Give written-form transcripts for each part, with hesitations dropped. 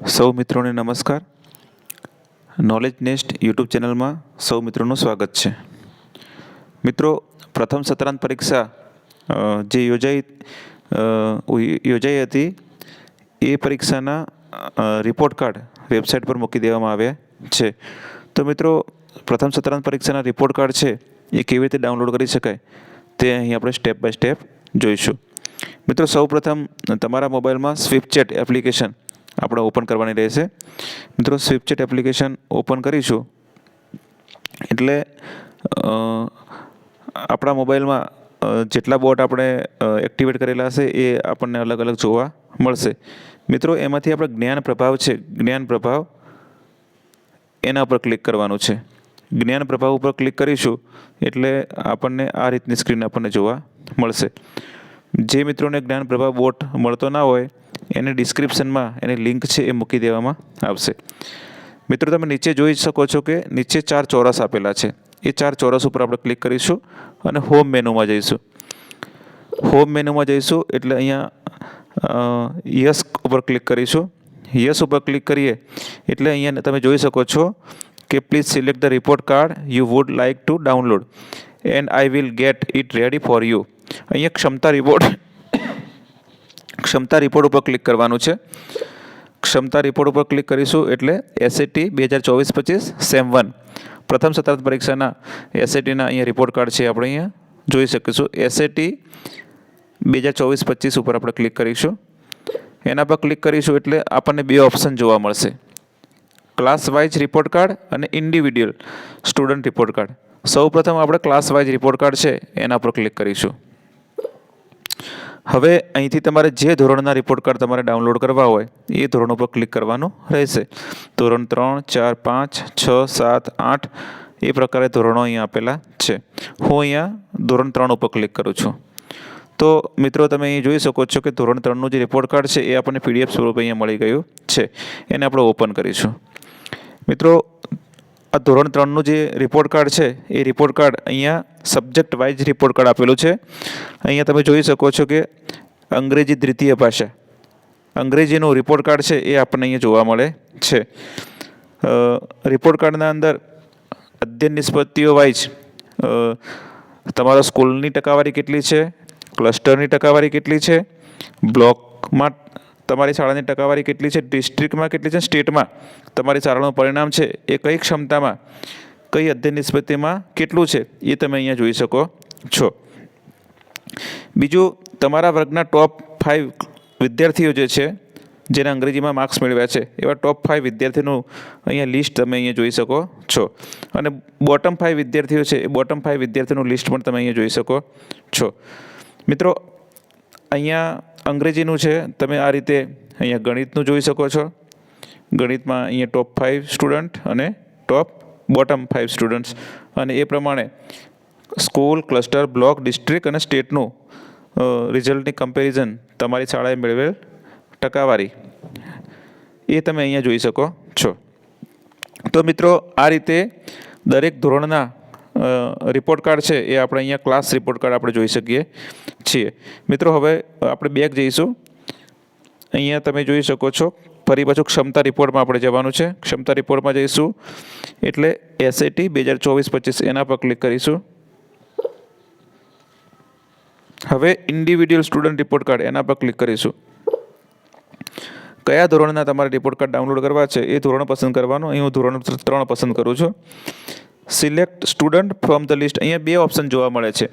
સૌ મિત્રોને નમસ્કાર. નોલેજ નેસ્ટ યુટ્યુબ ચેનલમાં સૌ મિત્રોનું સ્વાગત છે. મિત્રો, પ્રથમ સત્રાંત પરીક્ષા જે યોજાઈ હતી એ પરીક્ષાના રિપોર્ટ કાર્ડ વેબસાઇટ પર મૂકી દેવામાં આવ્યા છે. તો મિત્રો, પ્રથમ સત્રાંત પરીક્ષાના રિપોર્ટ કાર્ડ છે એ કેવી રીતે ડાઉનલોડ કરી શકાય તે અહીં આપણે સ્ટેપ બાય સ્ટેપ જોઈશું. મિત્રો, સૌપ્રથમ તમારા મોબાઈલમાં સ્વિફ્ટચેટ એપ્લિકેશન આપણે ઓપન કરવાની રહેશે. મિત્રો, સ્વિફ્ટચેટ એપ્લિકેશન ઓપન કરીશું એટલે આપણા મોબાઈલમાં જેટલા બોટ આપણે એક્ટિવેટ કરેલા હશે એ આપણને અલગ અલગ જોવા મળશે. મિત્રો, એમાંથી આપણે જ્ઞાન પ્રભાવ છે, જ્ઞાન પ્રભાવ એના પર ક્લિક કરવાનું છે. જ્ઞાન પ્રભાવ ઉપર ક્લિક કરીશું એટલે આપણને આ રીતની સ્ક્રીન આપણને જોવા મળશે. જે મિત્રોને જ્ઞાન પ્રભાવ બોટ મળતો ના હોય એને ડિસ્ક્રિપ્શનમાં એની લિંક છે એ મૂકી દેવામાં આવશે. મિત્રો, તમે નીચે જોઈ શકો છો કે નીચે 4 ચોરસ આપેલા છે. એ 4 ચોરસ ઉપર આપણે ક્લિક કરીશું અને હોમ મેનુમાં જઈશું. હોમ મેનુમાં જઈશું એટલે અહીંયા યસ ઉપર ક્લિક કરીશું. યસ ઉપર ક્લિક કરીએ એટલે અહીંયા તમે જોઈ શકો છો કે please select the report card you would like to download and I will get eat ready for you. અહીંયા ક્ષમતા રિપોર્ટ ઉપર ક્લિક કરવાનું છે. ક્ષમતા રિપોર્ટ ઉપર ક્લિક કરીશું એટલે એસએટી 2024-25 સેમ 1 પ્રથમ સત્રાંત પરીક્ષાના એસએટીના અહીંયા રિપોર્ટ કાર્ડ છે આપણે અહીંયા જોઈ શકીશું. એસએટી 2024-25 ઉપર આપણે ક્લિક કરીશું. એના પર ક્લિક કરીશું એટલે આપણને 2 ઓપ્શન જોવા મળશે, ક્લાસ વાઇઝ રિપોર્ટ કાર્ડ અને ઇન્ડિવિડ્યુઅલ સ્ટુડન્ટ રિપોર્ટ કાર્ડ. સૌપ્રથમ આપણે ક્લાસ વાઇઝ રિપોર્ટ કાર્ડ છે એના પર ક્લિક કરીશું. હવે અહીંથી તમારે જે ધોરણના રિપોર્ટ કાર્ડ તમારે ડાઉનલોડ કરવા હોય એ ધોરણ ઉપર ક્લિક કરવાનું રહેશે. ધોરણ 3, 4, 5, 6, 7, 8 એ પ્રકારે ધોરણો અહીંયા આપેલા છે. હું અહીંયા ધોરણ 3 ઉપર ક્લિક કરું છું. તો મિત્રો, તમે અહીં જોઈ શકો છો કે ધોરણ 3નું જે રિપોર્ટ કાર્ડ છે એ આપણને PDF સ્વરૂપે અહીંયા મળી ગયું છે. એને આપણે ઓપન કરીશું. મિત્રો, આ ધોરણ 3નું જે રિપોર્ટ કાર્ડ છે એ રિપોર્ટ કાર્ડ અહીંયા સબ્જેક્ટ વાઇઝ રિપોર્ટ કાર્ડ આપેલું છે. અહીંયા તમે જોઈ શકો છો કે અંગ્રેજી દ્વિતીય ભાષા, અંગ્રેજીનું રિપોર્ટ કાર્ડ છે એ આપણને અહીંયા જોવા મળે છે. રિપોર્ટ કાર્ડના અંદર અધ્યયન નિષ્પત્તિઓ વાઇઝ તમારા સ્કૂલની ટકાવારી કેટલી છે, ક્લસ્ટરની ટકાવારી કેટલી છે, બ્લોકમાં તમારી શાળાની ટકાવારી કેટલી છે, ડિસ્ટ્રિક્ટમાં કેટલી છે, સ્ટેટમાં તમારી શાળાનું પરિણામ છે એ કઈ ક્ષમતામાં, કઈ અધ્યયન નિષ્પત્તિમાં કેટલું છે એ તમે અહીંયા જોઈ શકો છો. બીજું, તમારા વર્ગના ટોપ 5 વિદ્યાર્થીઓ જે છે જેને અંગ્રેજીમાં માર્ક્સ મેળવ્યા છે એવા ટોપ 5 વિદ્યાર્થીઓનું અહીંયા લિસ્ટ તમે અહીંયા જોઈ શકો છો. અને બોટમ 5 વિદ્યાર્થીઓ છે એ બોટમ 5 વિદ્યાર્થીઓનું લિસ્ટ પણ તમે અહીંયા જોઈ શકો છો. મિત્રો, અહીંયા અંગ્રેજીનું છે તમે આ રીતે અહીંયા ગણિતનું જોઈ શકો છો. ગણિતમાં અહીંયા ટોપ 5 સ્ટુડન્ટ અને બોટમ 5 સ્ટુડન્ટ્સ અને એ પ્રમાણે સ્કૂલ, ક્લસ્ટર, બ્લોક, ડિસ્ટ્રિક્ટ અને સ્ટેટનું રિઝલ્ટની કમ્પેરિઝન તમારી શાળાએ મેળવેલ ટકાવારી એ તમે અહીંયા જોઈ શકો છો. તો મિત્રો, આ રીતે દરેક ધોરણના રિપોર્ટ કાર્ડ છે એ આપણે અહીંયા ક્લાસ રિપોર્ટ કાર્ડ આપણે જોઈ શકીએ છીએ. મિત્રો, હવે આપણે બેક જઈશું. અહીંયા તમે જોઈ શકો છો ફરી પાછું ક્ષમતા રિપોર્ટમાં આપણે જવાનું છે. ક્ષમતા રિપોર્ટમાં જઈશું એટલે એસએટી 2024-25 એના પર ક્લિક કરીશું. હવે ઇન્ડિવિડ્યુઅલ સ્ટુડન્ટ રિપોર્ટ કાર્ડ એના પર ક્લિક કરીશું. કયા ધોરણના તમારે રિપોર્ટ કાર્ડ ડાઉનલોડ કરવા છે એ ધોરણ પસંદ કરવાનું. અહીં હું ધોરણ 3 પસંદ કરું છું. Select student from the list. અહીંયા 2 ઓપ્શન જોવા મળે છે.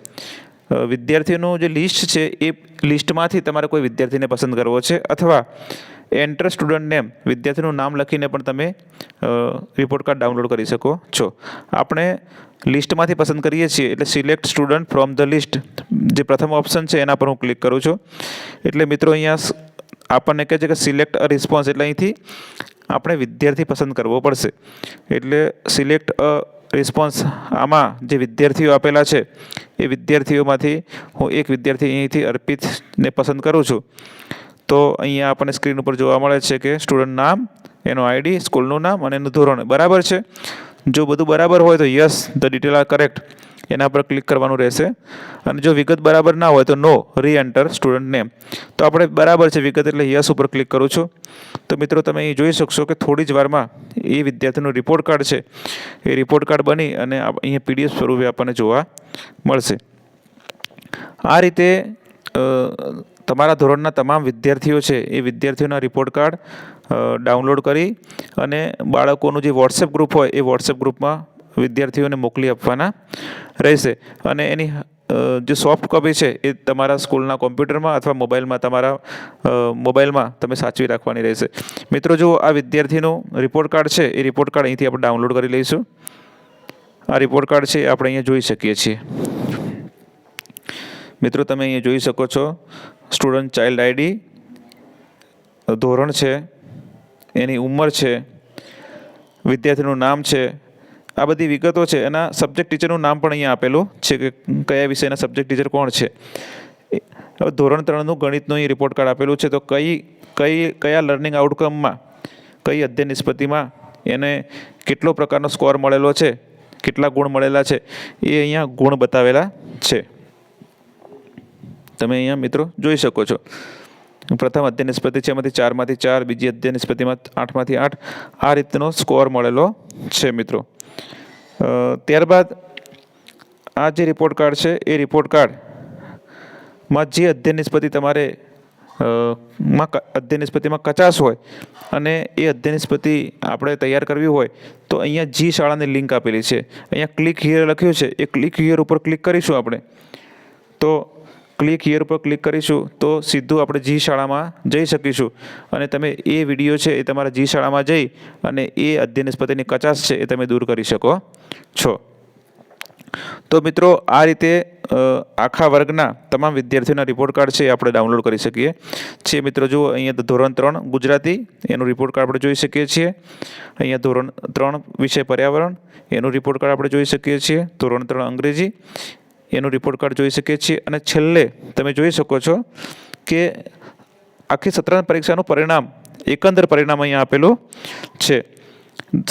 વિદ્યાર્થીઓનું જે લિસ્ટ છે એ લિસ્ટમાંથી તમારે કોઈ વિદ્યાર્થીને પસંદ કરવો છે અથવા એન્ટર સ્ટુડન્ટ નેમ, વિદ્યાર્થીનું નામ લખીને પણ તમે રિપોર્ટ કાર્ડ ડાઉનલોડ કરી શકો છો. આપણે લિસ્ટમાંથી પસંદ કરીએ છીએ એટલે select student from the list જે પ્રથમ ઓપ્શન છે એના પર હું ક્લિક કરું છું. એટલે મિત્રો, અહીંયા આપણને કહે છે કે સિલેક્ટ અ રિસ્પોન્સ એટલે અહીંથી આપણે વિદ્યાર્થી પસંદ કરવો પડશે. એટલે સિલેક્ટ અ રિસ્પોન્સ, આમાં જે વિદ્યાર્થીઓ આપેલા છે એ વિદ્યાર્થીઓમાંથી હું એક વિદ્યાર્થી અહીંથી અર્પિતને પસંદ કરું છું. તો અહીંયા આપણને સ્ક્રીન ઉપર જોવા મળે છે કે સ્ટુડન્ટ નામ, એનો આઈડી, સ્કૂલનું નામ અને એનું ધોરણ બરાબર છે. જો બધું બરાબર હોય તો yes the detail are correct એના પર ક્લિક કરવાનું રહેશે અને જો વિગત બરાબર ના હોય તો નો રી એન્ટર સ્ટુડન્ટ નેમ. તો આપણે બરાબર છે વિગત એટલે યસ ઉપર ક્લિક કરું છું. તો મિત્રો તમે અહીં જોઈ શકશો કે થોડી જ વારમાં એ વિદ્યાર્થીનો રિપોર્ટ કાર્ડ છે એ રિપોર્ટ કાર્ડ બની અને અહીંયા PDF સ્વરૂપે આપણને જોવા મળશે. આ રીતે તમારા ધોરણના તમામ વિદ્યાર્થીઓ છે એ વિદ્યાર્થીઓના રિપોર્ટ કાર્ડ ડાઉનલોડ કરી અને બાળકોનું જે વોટ્સએપ ગ્રુપ હોય એ વોટ્સએપ ગ્રુપમાં વિદ્યાર્થીઓને મોકલી આપવાના રહેશે અને એની જે સોફ્ટ કોપી છે એ તમારા સ્કૂલના કોમ્પ્યુટરમાં અથવા મોબાઈલમાં તમે સાચવી રાખવાની રહેશે. મિત્રો જો આ વિદ્યાર્થીનું રિપોર્ટ કાર્ડ છે એ રિપોર્ટ કાર્ડ અહીંથી આપણે ડાઉનલોડ કરી લઈશું. આ રિપોર્ટ કાર્ડ છે આપણે અહીંયા જોઈ શકીએ છીએ. મિત્રો તમે અહીંયા જોઈ શકો છો સ્ટુડન્ટ ચાઇલ્ડ આઈડી, ધોરણ છે, એની ઉંમર છે, વિદ્યાર્થીનું નામ છે, આ બધી વિગતો છે. એના સબ્જેક્ટ ટીચરનું નામ પણ અહીંયા આપેલું છે કે કયા વિષયના સબ્જેક્ટ ટીચર કોણ છે. હવે ધોરણ 3નું ગણિતનું અહીં રિપોર્ટ કાર્ડ આપેલું છે. તો કયા લર્નિંગ આઉટકમમાં, કઈ અધ્યયન નિષ્પત્તિમાં એને કેટલો પ્રકારનો સ્કોર મળેલો છે, કેટલા ગુણ મળેલા છે એ અહીંયા ગુણ બતાવેલા છે. તમે અહીંયા મિત્રો જોઈ શકો છો. પ્રથમ અધ્યયન નિષ્પત્તિ છે એમાંથી 4માંથી 4, બીજી અધ્યયન નિષ્પત્તિમાં 8માંથી 8, આ રીતનો સ્કોર મળેલો છે મિત્રો. ત્યારબાદ આ જે રિપોર્ટ કાર્ડ છે એ રિપોર્ટ કાર્ડમાં જે અધ્યયન નિષ્પત્તિ તમારે અધ્યયન નિષ્પત્તિમાં કચાશ હોય અને એ અધ્યયન નિષ્પત્તિ આપણે તૈયાર કરવી હોય તો અહીંયા જી શાળાની લિંક આપેલી છે. અહીંયા ક્લિક હિયર લખ્યું છે, એ ક્લિક હિયર ઉપર ક્લિક કરીશું આપણે. તો ક્લિક હિયર ઉપર ક્લિક કરીશું તો સીધું આપણે જી શાળામાં જઈ શકીશું અને તમે એ વિડીયો છે એ તમારા જી શાળામાં જઈ અને એ અધ્યયન નિષ્પત્તિની કચાશ છે એ તમે દૂર કરી શકો છો. તો મિત્રો આ રીતે આખા વર્ગના તમામ વિદ્યાર્થીઓના રિપોર્ટ કાર્ડ છે એ આપણે ડાઉનલોડ કરી શકીએ છીએ. મિત્રો જુઓ અહીંયા ધોરણ 3 ગુજરાતી એનું રિપોર્ટ કાર્ડ આપણે જોઈ શકીએ છીએ. અહીંયા ધોરણ 3 વિષય પર્યાવરણ એનું રિપોર્ટ કાર્ડ આપણે જોઈ શકીએ છીએ. ધોરણ 3 અંગ્રેજી એનું રિપોર્ટ કાર્ડ જોઈ શકીએ છીએ. અને છેલ્લે તમે જોઈ શકો છો કે આખી સત્રાંત પરીક્ષાનું પરિણામ, એકંદર પરિણામ અહીંયા આપેલું છે.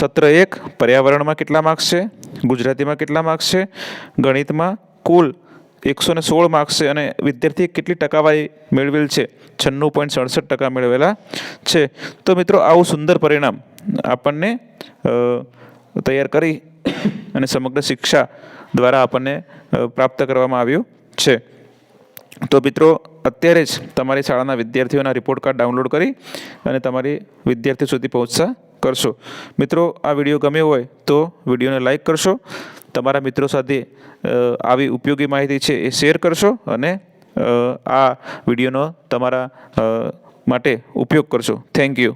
સત્ર 1 પર્યાવરણમાં કેટલા માર્ક્સ છે, ગુજરાતીમાં કેટલા માર્ક્સ છે, ગણિતમાં કુલ 116 માર્ક્સ છે અને વિદ્યાર્થીએ કેટલી ટકાવારી મેળવેલ છે, 96.67% મેળવેલા છે. તો મિત્રો આવું સુંદર પરિણામ આપણને તૈયાર કરી અને સમગ્ર શિક્ષા દ્વારા આપણને પ્રાપ્ત કરવામાં આવ્યું છે. તો મિત્રો અત્યારે જ તમારી શાળાના વિદ્યાર્થીઓના રિપોર્ટ કાર્ડ ડાઉનલોડ કરી અને તમારી વિદ્યાર્થી સુધી પહોંચતા કરશો. મિત્રો આ વિડીયો ગમ્યો હોય તો વિડીયોને લાઈક કરશો, તમારા મિત્રો સાથે આવી ઉપયોગી માહિતી છે એ શેર કરશો અને આ વિડીયોનો તમારા માટે ઉપયોગ કરશો. Thank you.